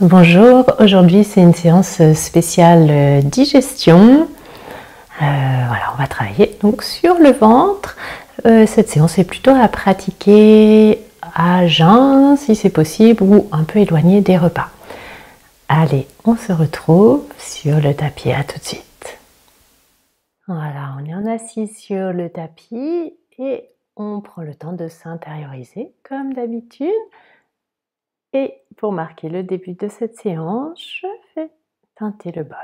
Bonjour, aujourd'hui c'est une séance spéciale digestion. Voilà, on va travailler donc sur le ventre. Cette séance est plutôt à pratiquer à jeun si c'est possible ou un peu éloigné des repas. Allez, on se retrouve sur le tapis, à tout de suite. Voilà, on est en assis sur le tapis et on prend le temps de s'intérioriser comme d'habitude. Et pour marquer le début de cette séance, je fais teinter le bol.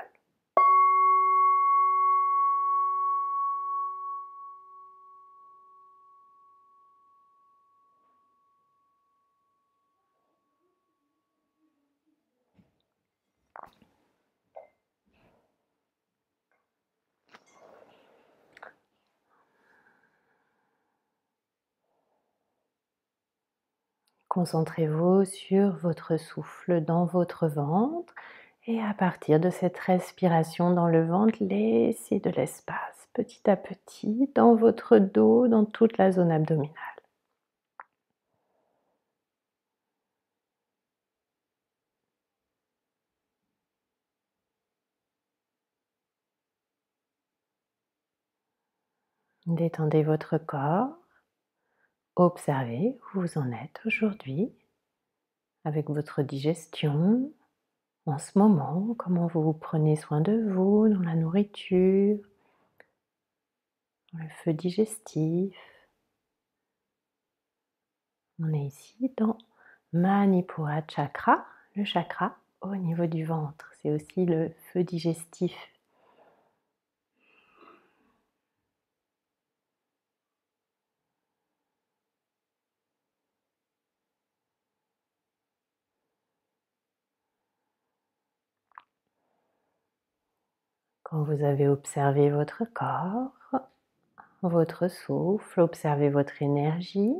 Concentrez-vous sur votre souffle dans votre ventre et à partir de cette respiration dans le ventre, laissez de l'espace petit à petit dans votre dos, dans toute la zone abdominale. Détendez votre corps, observez où vous en êtes aujourd'hui avec votre digestion. En ce moment, comment vous prenez soin de vous dans la nourriture, dans le feu digestif. On est ici dans Manipura Chakra, le chakra au niveau du ventre. C'est aussi le feu digestif. Quand vous avez observé votre corps, votre souffle, observez votre énergie.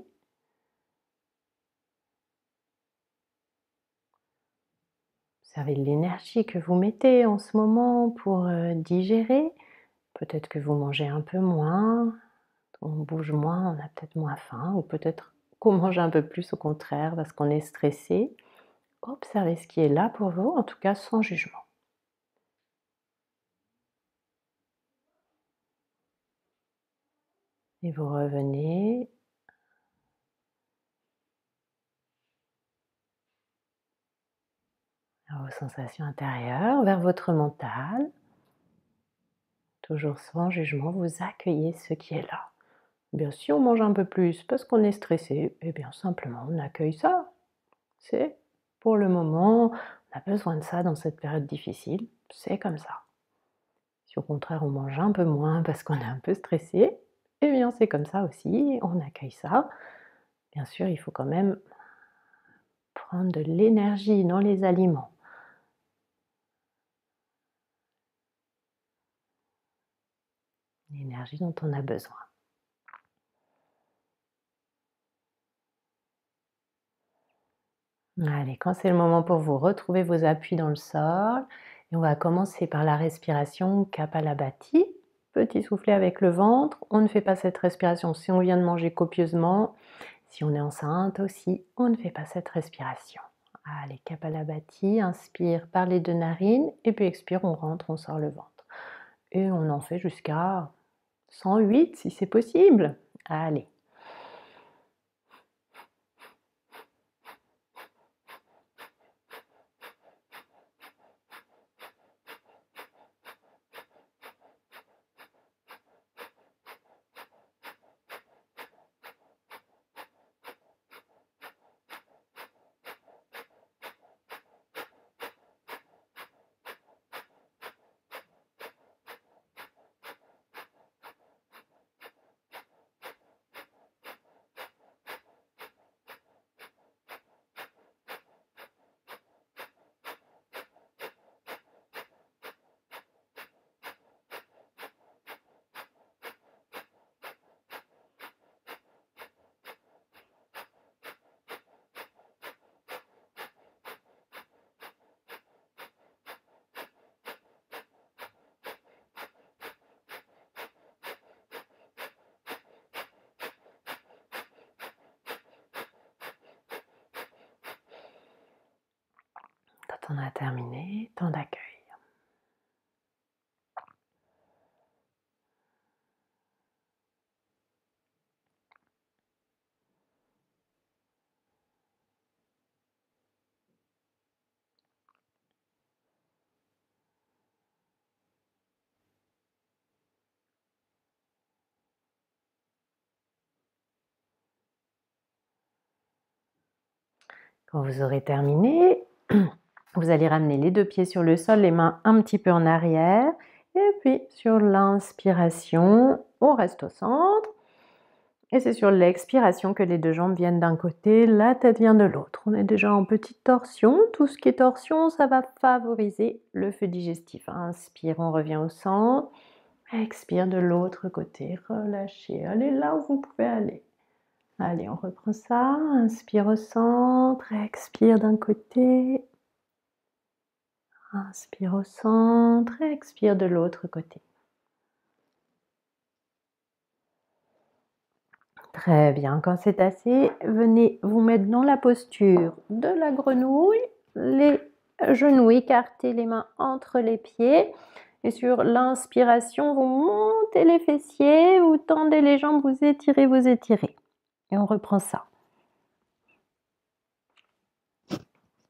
Observez l'énergie que vous mettez en ce moment pour digérer. Peut-être que vous mangez un peu moins, on bouge moins, on a peut-être moins faim, ou peut-être qu'on mange un peu plus au contraire parce qu'on est stressé. Observez ce qui est là pour vous, en tout cas sans jugement. Et vous revenez à vos sensations intérieures, vers votre mental. Toujours sans jugement, vous accueillez ce qui est là. Bien, si on mange un peu plus parce qu'on est stressé, eh bien simplement on accueille ça. C'est pour le moment, on a besoin de ça dans cette période difficile, c'est comme ça. Si au contraire on mange un peu moins parce qu'on est un peu stressé, eh bien c'est comme ça aussi, on accueille ça. Bien sûr, il faut quand même prendre de l'énergie dans les aliments. L'énergie dont on a besoin. Allez, quand c'est le moment pour vous, retrouvez vos appuis dans le sol. Et on va commencer par la respiration Kapalabhati. Petit soufflet avec le ventre. On ne fait pas cette respiration si on vient de manger copieusement. Si on est enceinte aussi, on ne fait pas cette respiration. Allez, Kapalabhati, inspire par les deux narines. Et puis expire, on rentre, on sort le ventre. Et on en fait jusqu'à 108 si c'est possible. Allez. on a terminé, temps d'accueil. Quand vous aurez terminé, vous allez ramener les deux pieds sur le sol, les mains un petit peu en arrière. Et puis sur l'inspiration, on reste au centre. Et c'est sur l'expiration que les deux jambes viennent d'un côté, la tête vient de l'autre. On est déjà en petite torsion. Tout ce qui est torsion, ça va favoriser le feu digestif. Inspire, on revient au centre. Expire de l'autre côté, relâchez. Allez là où vous pouvez aller. Allez, on reprend ça. Inspire au centre, expire d'un côté. Inspire au centre, expire de l'autre côté. Très bien, quand c'est assez, venez vous mettre dans la posture de la grenouille, les genoux écartés, les mains entre les pieds. Et sur l'inspiration, vous montez les fessiers, vous tendez les jambes, vous étirez, vous étirez. Et on reprend ça.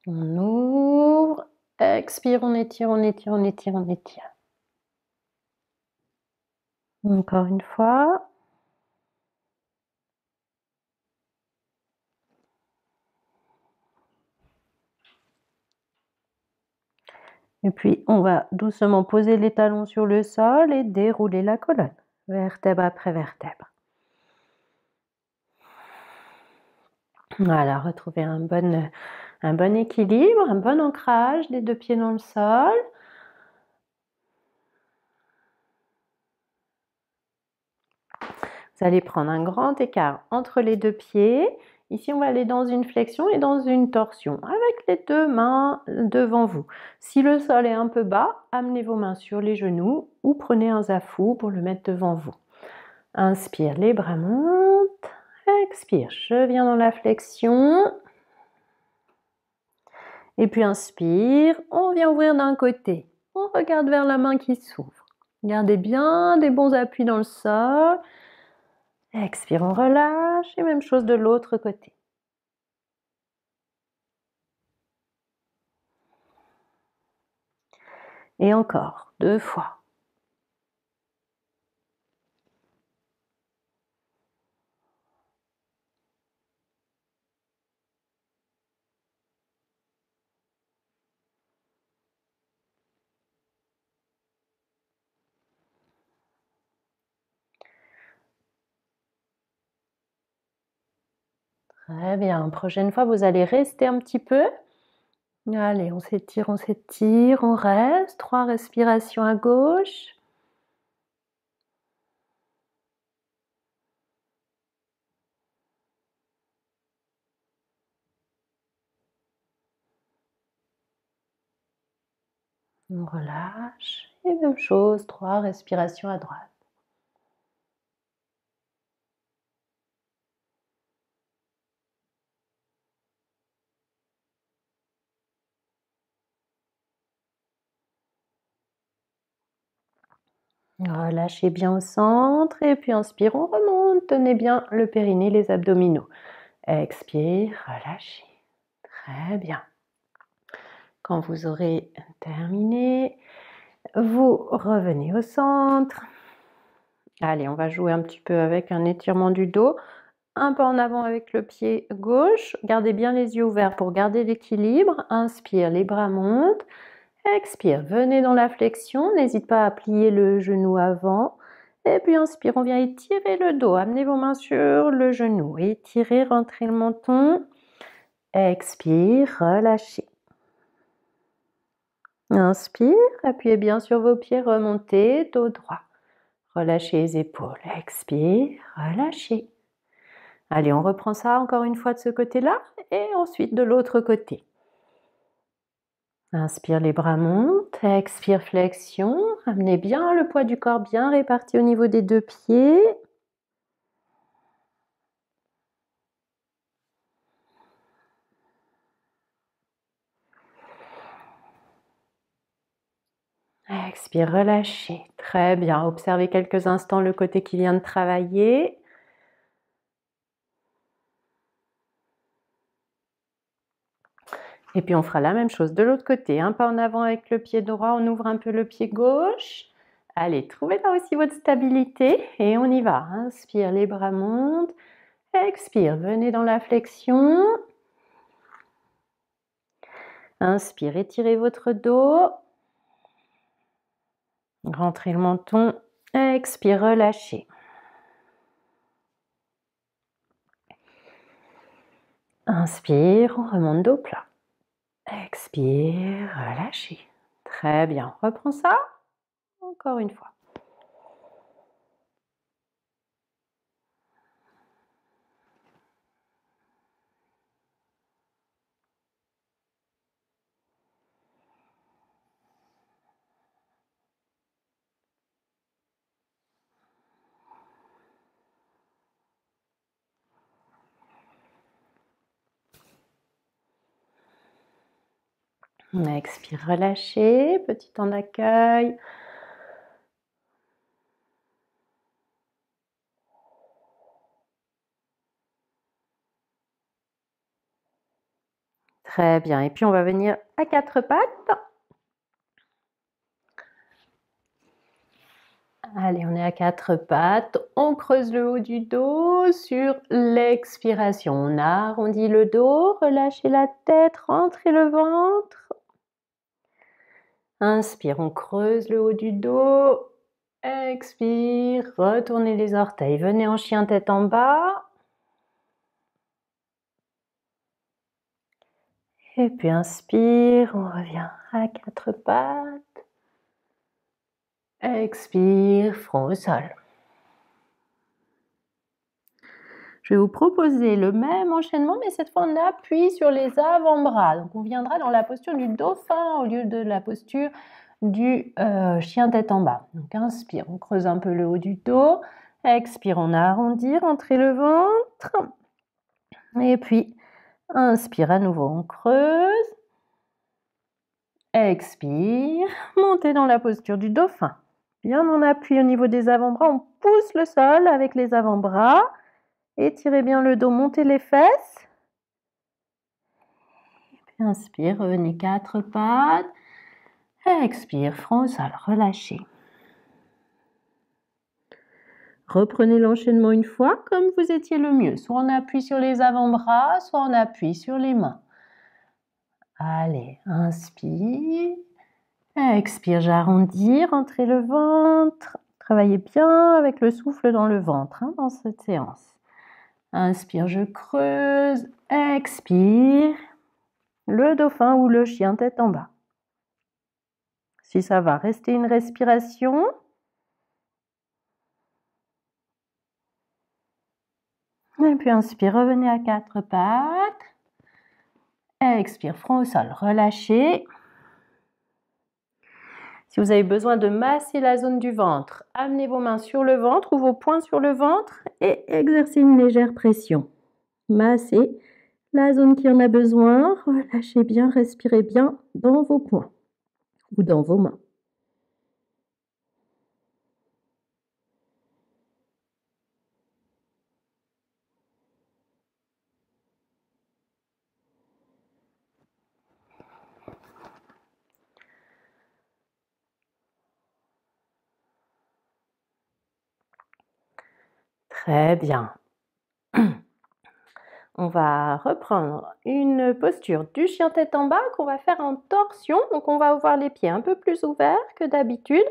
On ouvre, expire, on étire, on étire, on étire, on étire. Encore une fois. Et puis, on va doucement poser les talons sur le sol et dérouler la colonne, vertèbre après vertèbre. Voilà, retrouver un bon équilibre, un bon ancrage des deux pieds dans le sol. Vous allez prendre un grand écart entre les deux pieds. Ici, on va aller dans une flexion et dans une torsion avec les deux mains devant vous. Si le sol est un peu bas, amenez vos mains sur les genoux ou prenez un zafou pour le mettre devant vous. Inspire, les bras montent. Expire, je viens dans la flexion. Et puis inspire, on vient ouvrir d'un côté. On regarde vers la main qui s'ouvre. Gardez bien des bons appuis dans le sol. Expire, on relâche. Et même chose de l'autre côté. Et encore, 2 fois. Très bien. Prochaine fois, vous allez rester un petit peu. Allez, on s'étire, on reste. 3 respirations à gauche. On relâche. Et même chose, 3 respirations à droite. Relâchez bien au centre et puis inspire, on remonte. Tenez bien le périnée, les abdominaux. Expire, relâchez. Très bien. Quand vous aurez terminé, vous revenez au centre. Allez, on va jouer un petit peu avec un étirement du dos. Un pas en avant avec le pied gauche. Gardez bien les yeux ouverts pour garder l'équilibre. Inspire, les bras montent. Expire, venez dans la flexion. N'hésite pas à plier le genou avant. Et puis inspire, on vient étirer le dos. Amenez vos mains sur le genou. Étirez, rentrez le menton. Expire, relâchez. Inspire, appuyez bien sur vos pieds, remontez, dos droit. Relâchez les épaules. Expire, relâchez. Allez, on reprend ça encore une fois de ce côté-là et ensuite de l'autre côté. Inspire, les bras montent. Expire, flexion. Amenez bien le poids du corps bien réparti au niveau des deux pieds. Expire, relâchez. Très bien. Observez quelques instants le côté qui vient de travailler. Et puis on fera la même chose de l'autre côté. Un pas en avant avec le pied droit, on ouvre un peu le pied gauche. Allez, trouvez là aussi votre stabilité et on y va. Inspire, les bras montent. Expire, venez dans la flexion. Inspire, étirez votre dos. Rentrez le menton. Expire, relâchez. Inspire, on remonte dos plat. Expire, relâchez. Très bien. On reprend ça. Encore une fois. Expire, relâchez. Petit temps d'accueil. Très bien. Et puis on va venir à quatre pattes. Allez, on est à quatre pattes. On creuse le haut du dos sur l'expiration. On arrondit le dos, relâchez la tête, rentrez le ventre. Inspire, on creuse le haut du dos. Expire, retournez les orteils. Venez en chien tête en bas. Et puis inspire, on revient à quatre pattes. Expire, front au sol. Je vais vous proposer le même enchaînement, mais cette fois on appuie sur les avant-bras. Donc on viendra dans la posture du dauphin au lieu de la posture du chien tête en bas. Donc inspire, on creuse un peu le haut du dos. Expire, on arrondit, rentrez le ventre. Et puis inspire à nouveau, on creuse. Expire, montez dans la posture du dauphin. Bien en appui au niveau des avant-bras, on pousse le sol avec les avant-bras. Étirez bien le dos, montez les fesses. Inspire, revenez quatre pattes. Expire, front au sol, relâchez. Reprenez l'enchaînement une fois comme vous étiez le mieux. Soit on appuie sur les avant-bras, soit on appuie sur les mains. Allez, inspire. Expire, j'arrondis, rentrez le ventre. Travaillez bien avec le souffle dans le ventre dans cette séance. Inspire, je creuse. Expire. Le dauphin ou le chien tête en bas. Si ça va, restez une respiration. Et puis inspire, revenez à quatre pattes. Expire, front au sol, relâchez. Si vous avez besoin de masser la zone du ventre, amenez vos mains sur le ventre ou vos poings sur le ventre et exercez une légère pression. Massez la zone qui en a besoin, relâchez bien, respirez bien dans vos poings ou dans vos mains. Très bien. On va reprendre une posture du chien tête en bas qu'on va faire en torsion. Donc on va avoir les pieds un peu plus ouverts que d'habitude.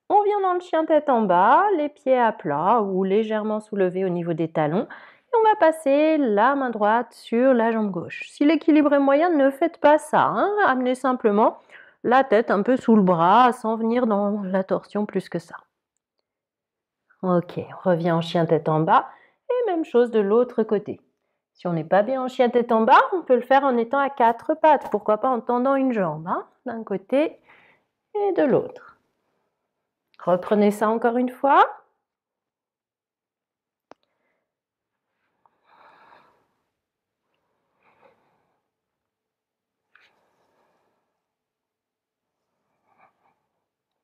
On vient dans le chien tête en bas, les pieds à plat ou légèrement soulevés au niveau des talons. Et on va passer la main droite sur la jambe gauche. Si l'équilibre est moyen, ne faites pas ça. Amenez simplement la tête un peu sous le bras sans venir dans la torsion plus que ça. Ok, on revient en chien tête en bas et même chose de l'autre côté. Si on n'est pas bien en chien tête en bas, on peut le faire en étant à quatre pattes. Pourquoi pas en tendant une jambe d'un côté et de l'autre. Reprenez ça encore une fois.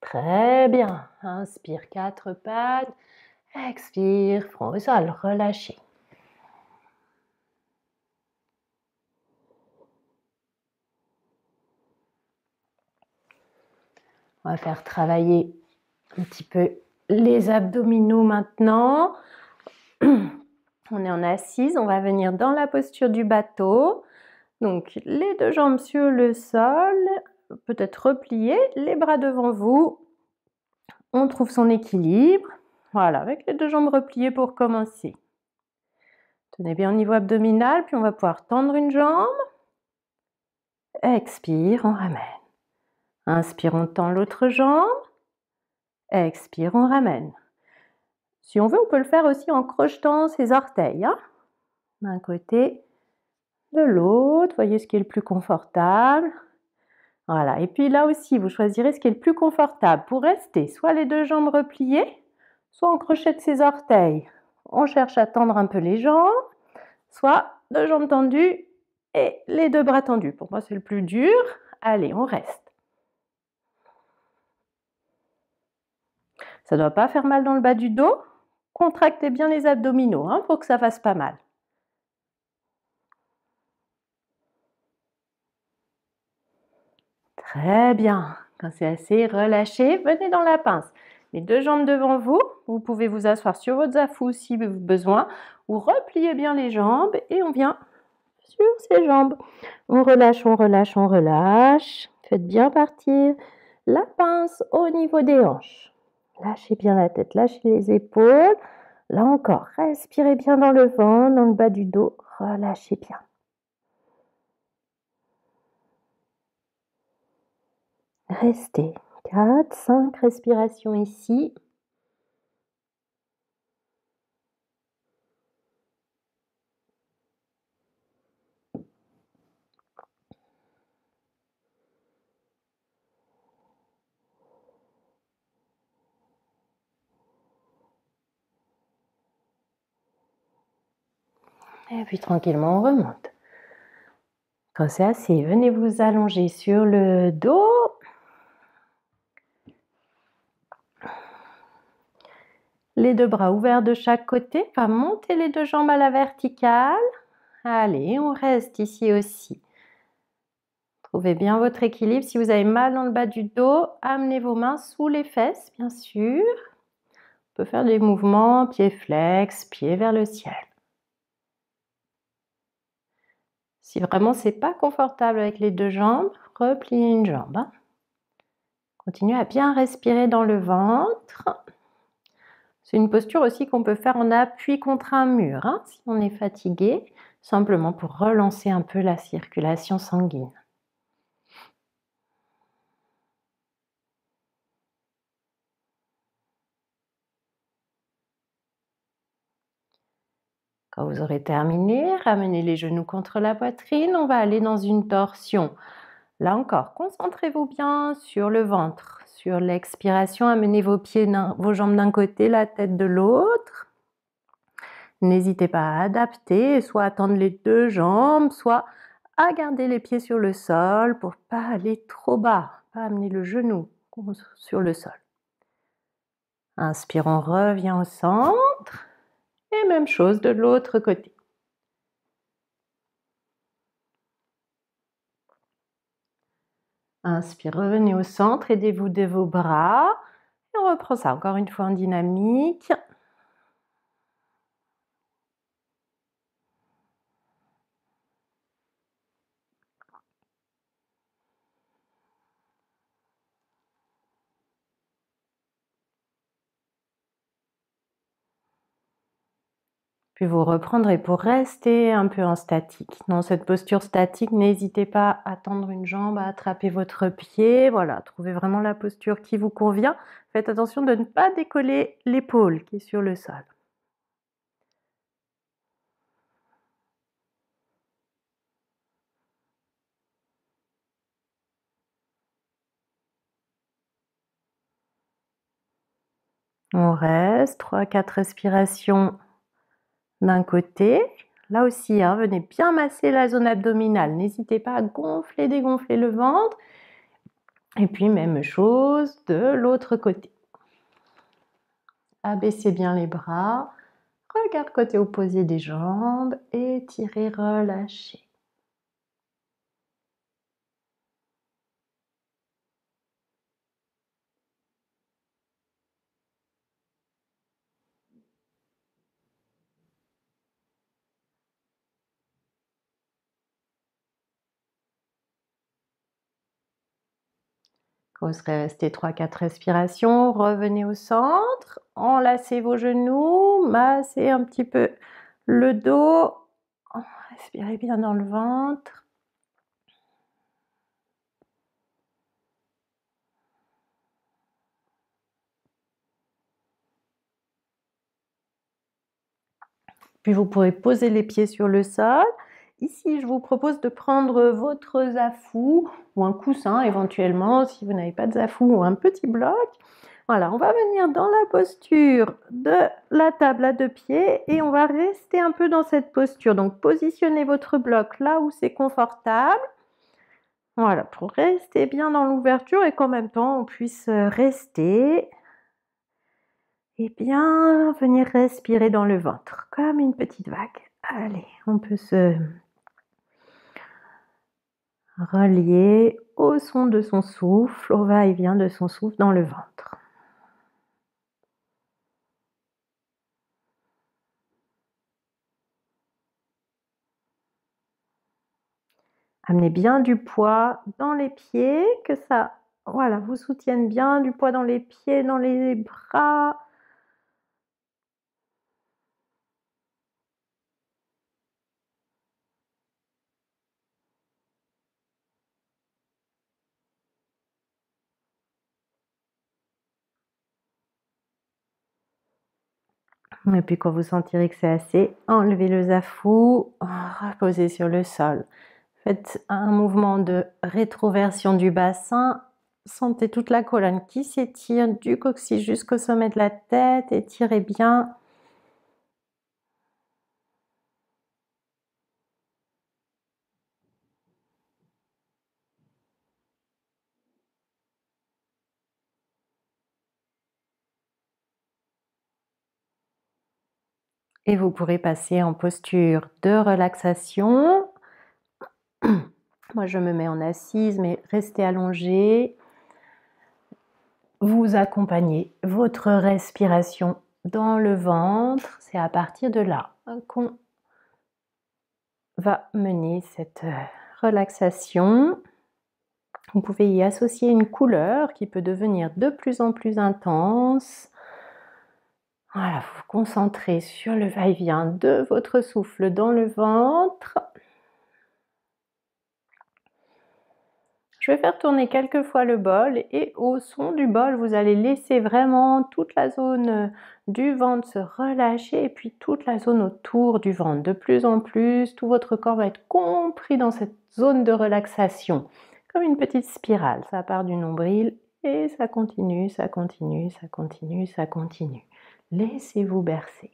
Très bien. Inspire, 4 pattes. Expire, front au sol, relâchez. On va faire travailler un petit peu les abdominaux maintenant. On est en assise, on va venir dans la posture du bateau. Donc les deux jambes sur le sol, peut-être repliées, les bras devant vous. On trouve son équilibre. Voilà, avec les deux jambes repliées pour commencer. Tenez bien au niveau abdominal, puis on va pouvoir tendre une jambe. Expire, on ramène. Inspire, on tend l'autre jambe. Expire, on ramène. Si on veut, on peut le faire aussi en crochetant ses orteils. D'un côté, de l'autre. Voyez ce qui est le plus confortable. Voilà. Et puis là aussi, vous choisirez ce qui est le plus confortable pour rester soit les deux jambes repliées, soit on crochette ses orteils. On cherche à tendre un peu les jambes, soit deux jambes tendues et les deux bras tendus. Pour moi, c'est le plus dur. Allez, on reste. Ça ne doit pas faire mal dans le bas du dos. Contractez bien les abdominaux pour que ça fasse pas mal. Très bien. Quand c'est assez relâché, venez dans la pince. Les deux jambes devant vous. Vous pouvez vous asseoir sur votre zafou si besoin ou repliez bien les jambes et on vient sur ces jambes. On relâche, on relâche, on relâche. Faites bien partir la pince au niveau des hanches. Lâchez bien la tête, lâchez les épaules. Là encore, respirez bien dans le ventre, dans le bas du dos. Relâchez bien. Restez 4, 5 respirations ici. Et puis tranquillement, on remonte. Quand c'est assez, venez vous allonger sur le dos. Les deux bras ouverts de chaque côté. On va monter les deux jambes à la verticale. Allez, on reste ici aussi. Trouvez bien votre équilibre. Si vous avez mal dans le bas du dos, amenez vos mains sous les fesses, bien sûr. On peut faire des mouvements, pieds flex, pieds vers le ciel. Si vraiment c'est pas confortable avec les deux jambes, repliez une jambe. Continuez à bien respirer dans le ventre. C'est une posture aussi qu'on peut faire en appui contre un mur, si on est fatigué, simplement pour relancer un peu la circulation sanguine. Quand vous aurez terminé, ramenez les genoux contre la poitrine, on va aller dans une torsion. Là encore, concentrez-vous bien sur le ventre. Sur l'expiration, amenez vos jambes d'un côté, la tête de l'autre. N'hésitez pas à adapter, soit à tendre les deux jambes, soit à garder les pieds sur le sol pour ne pas aller trop bas, pas amener le genou sur le sol. Inspire, on revient au centre. Et même chose de l'autre côté. Inspire, revenez au centre, aidez-vous de vos bras. Et on reprend ça encore une fois en dynamique. Puis vous reprendrez pour rester un peu en statique. Dans cette posture statique, n'hésitez pas à tendre une jambe, à attraper votre pied. Voilà, trouvez vraiment la posture qui vous convient. Faites attention de ne pas décoller l'épaule qui est sur le sol. On reste 3-4 respirations d'un côté. Là aussi, venez bien masser la zone abdominale. N'hésitez pas à gonfler, dégonfler le ventre. Et puis même chose de l'autre côté. Abaissez bien les bras, regarde côté opposé des jambes, étirez, relâchez. Vous serez resté 3-4 respirations, revenez au centre, enlacez vos genoux, massez un petit peu le dos, respirez bien dans le ventre. Puis vous pourrez poser les pieds sur le sol. Ici, je vous propose de prendre votre zafou ou un coussin éventuellement, si vous n'avez pas de zafou, ou un petit bloc. Voilà, on va venir dans la posture de la table à 2 pieds et on va rester un peu dans cette posture. Donc, positionnez votre bloc là où c'est confortable. Voilà, pour rester bien dans l'ouverture et qu'en même temps, on puisse rester et bien venir respirer dans le ventre, comme une petite vague. Allez, on peut se relier au son de son souffle, au va-et-vient de son souffle dans le ventre. Amenez bien du poids dans les pieds, que ça, voilà, vous soutienne bien, du poids dans les pieds, dans les bras. Et puis quand vous sentirez que c'est assez, enlevez le zafou, reposez sur le sol. Faites un mouvement de rétroversion du bassin. Sentez toute la colonne qui s'étire du coccyx jusqu'au sommet de la tête. Étirez bien. Et vous pourrez passer en posture de relaxation. Moi, je me mets en assise, mais restez allongé. Vous accompagnez votre respiration dans le ventre. C'est à partir de là qu'on va mener cette relaxation. Vous pouvez y associer une couleur qui peut devenir de plus en plus intense. Voilà, vous vous concentrez sur le va-et-vient de votre souffle dans le ventre. Je vais faire tourner quelques fois le bol et au son du bol, vous allez laisser vraiment toute la zone du ventre se relâcher et puis toute la zone autour du ventre. De plus en plus, tout votre corps va être compris dans cette zone de relaxation, comme une petite spirale. Ça part du nombril et ça continue, ça continue, ça continue, ça continue. Laissez-vous bercer.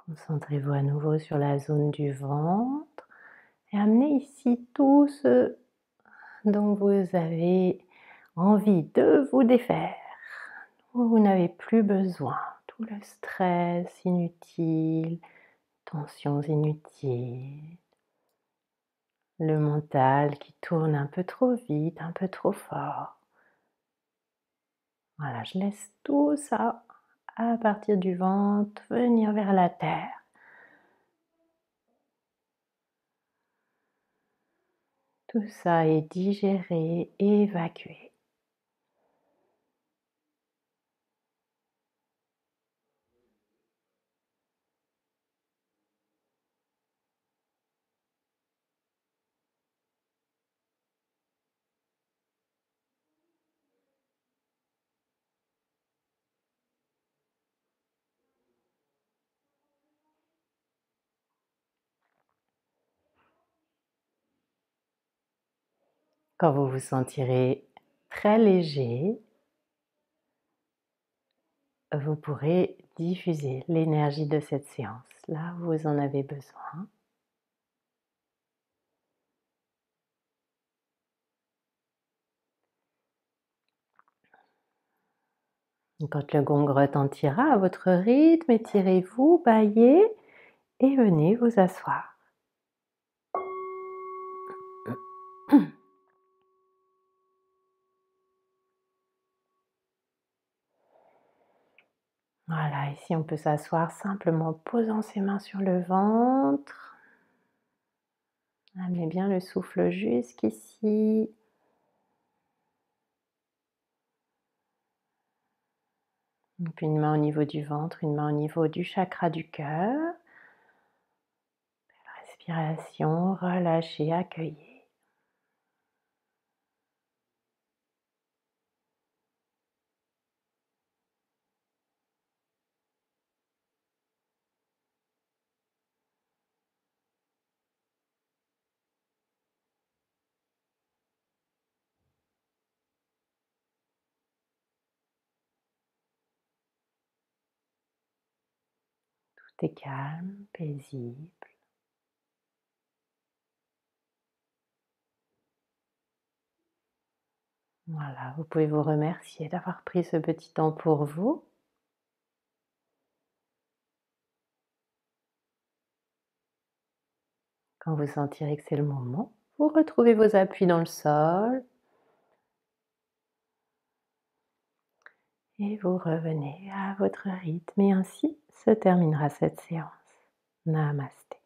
Concentrez-vous à nouveau sur la zone du ventre et amenez ici tout ce dont vous avez envie de vous défaire, où vous n'avez plus besoin. tout le stress inutile, tensions inutiles, le mental qui tourne un peu trop vite, un peu trop fort. Voilà, je laisse tout ça à partir du ventre venir vers la terre. Tout ça est digéré, évacué. Quand vous vous sentirez très léger, vous pourrez diffuser l'énergie de cette séance là où vous en avez besoin. Quand le gong retentira à votre rythme, étirez-vous, bâillez et venez vous asseoir. Voilà, ici on peut s'asseoir simplement posant ses mains sur le ventre. Amenez bien le souffle jusqu'ici. Puis une main au niveau du ventre, une main au niveau du chakra du cœur. Respiration, relâchez, accueillez. Tout est calme, paisible. Voilà, vous pouvez vous remercier d'avoir pris ce petit temps pour vous. Quand vous sentirez que c'est le moment, vous retrouvez vos appuis dans le sol et vous revenez à votre rythme et ainsi se terminera cette séance. Namasté.